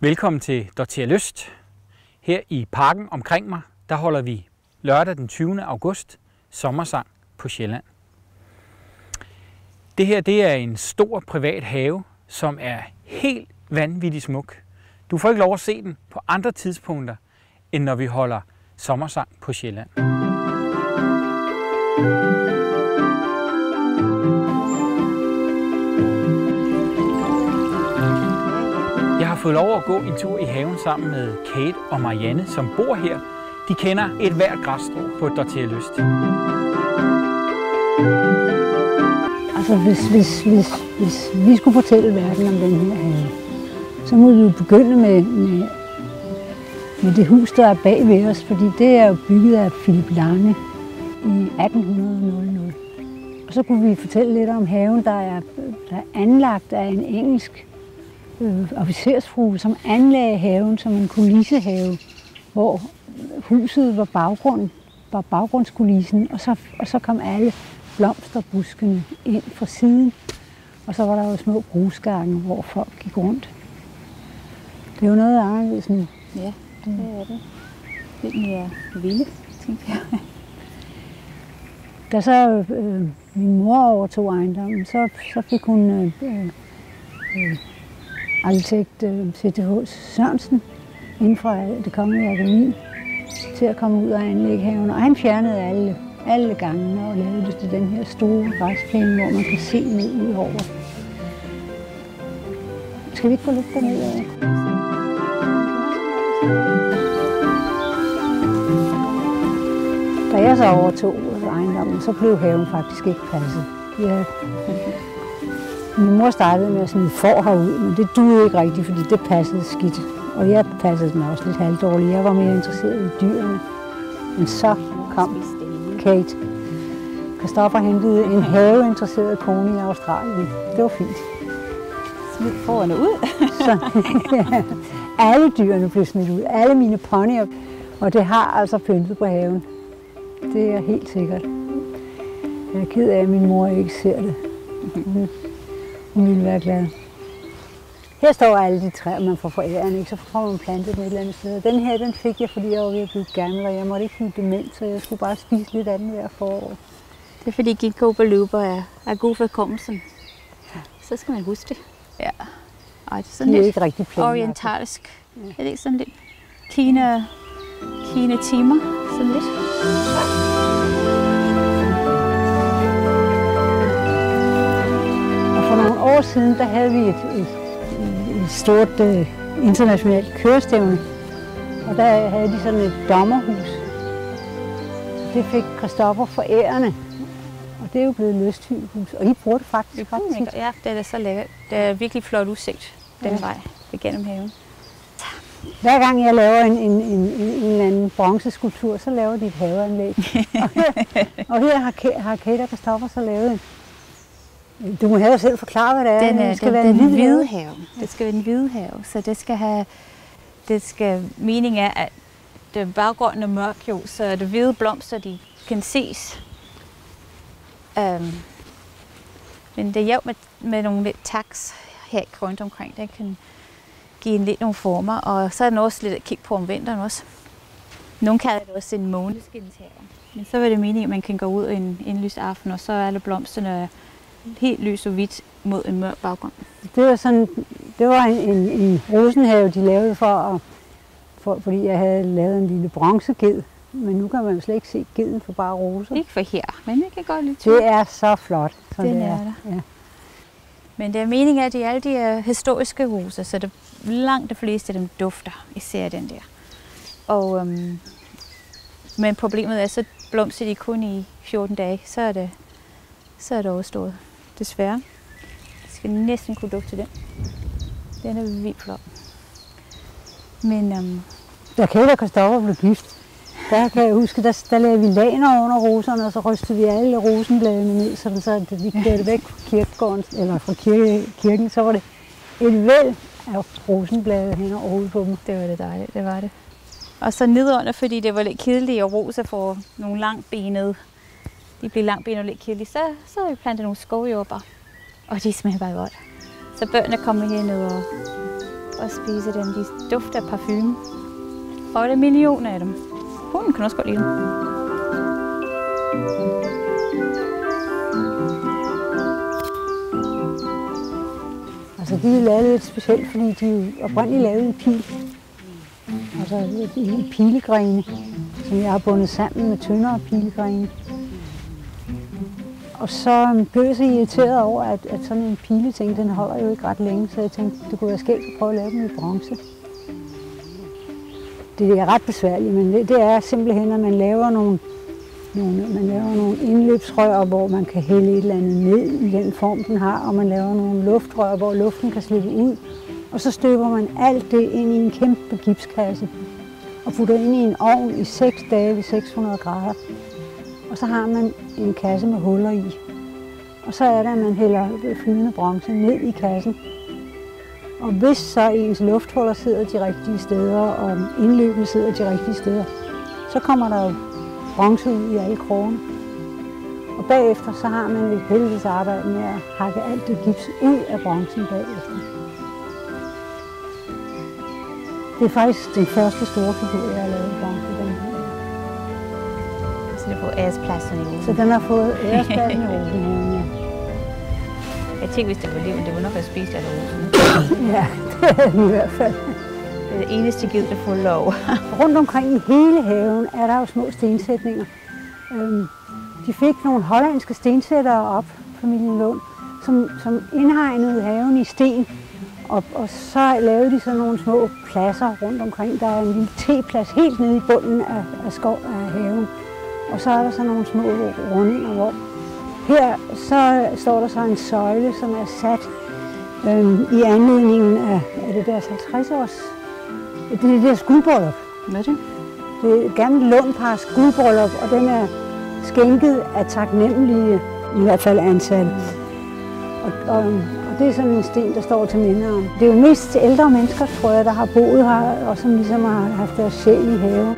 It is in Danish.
Velkommen til Dorthea Lyst. Her i parken omkring mig, der holder vi lørdag den 20. august sommersang på Sjælland. Det her det er en stor privat have, som er helt vanvittigt smuk. Du får ikke lov at se den på andre tidspunkter, end når vi holder sommersang på Sjælland. Jeg har fået lov at gå en tur i haven sammen med Kate og Marianne, som bor her. De kender et hvert græsstrå på Dorthea Lyst. Altså, hvis vi skulle fortælle verden om den her have, så må vi jo begynde med det hus, der er bag ved os, fordi det er jo bygget af Philip Lange i 1800. Og så kunne vi fortælle lidt om haven, der er anlagt af en engelsk officersfrue, som anlagde haven som en kulissehave, hvor huset var baggrundskulissen, og så kom alle blomsterbuskene ind fra siden, og så var der jo små grusgange, hvor folk gik rundt. Det er jo noget anderledes nu. Ja, det er det. Lidt mere vildt, tænker jeg. Da så min mor overtog ejendommen, så fik hun arkitekt C.T.H. Sørensen inden fra Det Kongelige Akademi til at komme ud og anlægge haven. Og han fjernede alle gangene og lavede det til den her store græsplæne, hvor man kan se ned ud over. Skal vi ikke få lidt derned over? Da jeg så overtog ejendommen, så blev haven faktisk ikke passet. Min mor startede med at smide får herud, men det duede ikke rigtigt, fordi det passede skidt. Og jeg passede den også lidt halvdårligt. Jeg var mere interesseret i dyrene. Men så kom Kate. Christoffer hentede en haveinteresseret kone i Australien. Det var fint. Smid fårene ud. Så, ja, alle dyrene blev smidt ud. Alle mine ponyer. Og det har altså pyntet på haven. Det er helt sikkert. Jeg er ked af, at min mor ikke ser det. Hun ville være glad. Her står alle de træer, man får foræren, ikke? Så får man plantet dem et eller andet sted. Den her, den fik jeg, fordi jeg var ved at blive gammel, og jeg måtte ikke blive dement, så jeg skulle bare spise lidt af den hver forår. Det er fordi ginkgo biloba er god for hukommelsen. Ja. Så skal man huske det. Ja. Og det er sådan de er lidt ikke rigtig plæne, orientalisk. Ja. Er det ikke sådan lidt Kina-timer? Sådan lidt. For nogle år siden, der havde vi et stort internationalt kørestævne, og der havde de sådan et dommerhus. Det fik Christoffer forærende, og det er jo blevet lysthus, og I bruger det faktisk ret tit. Ja, det er så lækkert. Det er virkelig flot udsigt den vej igennem haven. Hver gang jeg laver en eller anden bronzeskulptur, så laver de et haveanlæg. og her har Kate og Christoffer så lavet en. Du må have selv forklare, hvad det er. Det skal være en hvide have. Det skal være en hvide have, så meningen er, at det baggrunden er mørk jo, så det hvide blomster, de kan ses. Men det er jævnt med nogle lidt taks her rundt omkring, der kan give lidt nogle former, og så er den også lidt at kigge på om vinteren også. Nogle kalder det også en måneskinshave. Men så er det meningen, at man kan gå ud en lys aften, og så er alle blomsterne helt lys og hvidt mod en mørk baggrund. Det var en rosenhave, de lavede fordi jeg havde lavet en lille bronzeged. Men nu kan man jo slet ikke se geden for bare roser. Ikke for her, men det kan godt lidt. Det er så flot, som det det er. Ja. Men det er meningen, at alle de historiske roser, så langt de fleste af dem dufter, især den der. Og, men problemet er, så blomster de kun i 14 dage, så er det overstået. Desværre. Jeg skal næsten kunne dufte den. Den er vildt flot. Men da Kate og Christoffer blev gift, der kan jeg huske, der lavede vi laner under roserne, og så rystede vi alle rosenbladene ned, så vi kørte væk fra kirkegården, eller fra kirken, så var det et væld af rosenblade hen over hovedet på dem. Det var det dejligt, det var det. Og så nedunder, fordi det var lidt kedeligt, og roser får nogle langbenede. De blev langbenede og lidt kedelige, så har vi plantet nogle skovjordbær. Og de smager bare godt. Så børnene kommer herned og at spise dem. De dufter af parfume. Og der er millioner af dem. Hunden kan også godt lide dem. Altså, de er lavet lidt specielt, fordi de er oprindeligt lavet i pil. Altså i pilegrene, som jeg har bundet sammen med tyndere pilegrene. Og så blev jeg så irriteret over, at sådan en pileting, den holder jo ikke ret længe, så jeg tænkte, det kunne være skægt at prøve at lave dem i bronze. Det er ret besværligt, men det er simpelthen, at man laver nogle indløbsrør, hvor man kan hælde et eller andet ned i den form, den har, og man laver nogle luftrør, hvor luften kan slippe ud. Og så støber man alt det ind i en kæmpe gipskasse og putter ind i en ovn i 6 dage ved 600 grader. Og så har man en kasse med huller i. Og så er det, at man hælder flydende bronze ned i kassen. Og hvis så ens lufthuller sidder de rigtige steder, og indløbene sidder de rigtige steder, så kommer der jo bronze ud i alle krogene. Og bagefter så har man et helvedes arbejde med at hakke alt det gips ud af bronzen bagefter. Det er faktisk den første store figur, jeg har lavet i bronze. Så det får ærespladsen i Rosenhaven. Så den har fået ærespladsen i Rosenhaven, ja. Jeg tænkte, hvis det var liv, men det var nok at spise af rosen. Ja, det er den i hvert fald. Det er det eneste givet, der får lov. Rundt omkring i hele haven er der jo små stensætninger. De fik nogle hollandske stensættere op, familien Lund, som indhegnede haven i sten. Og så lavede de sådan nogle små pladser rundt omkring. Der er en lille teplads helt nede i bunden af haven. Og så er der sådan nogle små rundinger, hvor her så står der så en søjle, som er sat i anledningen af det deres 50-års. Det er det der guldbryllup. Hvad er det? Det er et gammelt Lundpars guldbryllup, og den er skænket af taknemmelige, i hvert fald ansatte. Og det er sådan en sten, der står til minde om. Det er jo mest ældre mennesker, tror jeg, der har boet her, og som ligesom har haft deres sjæl i haven.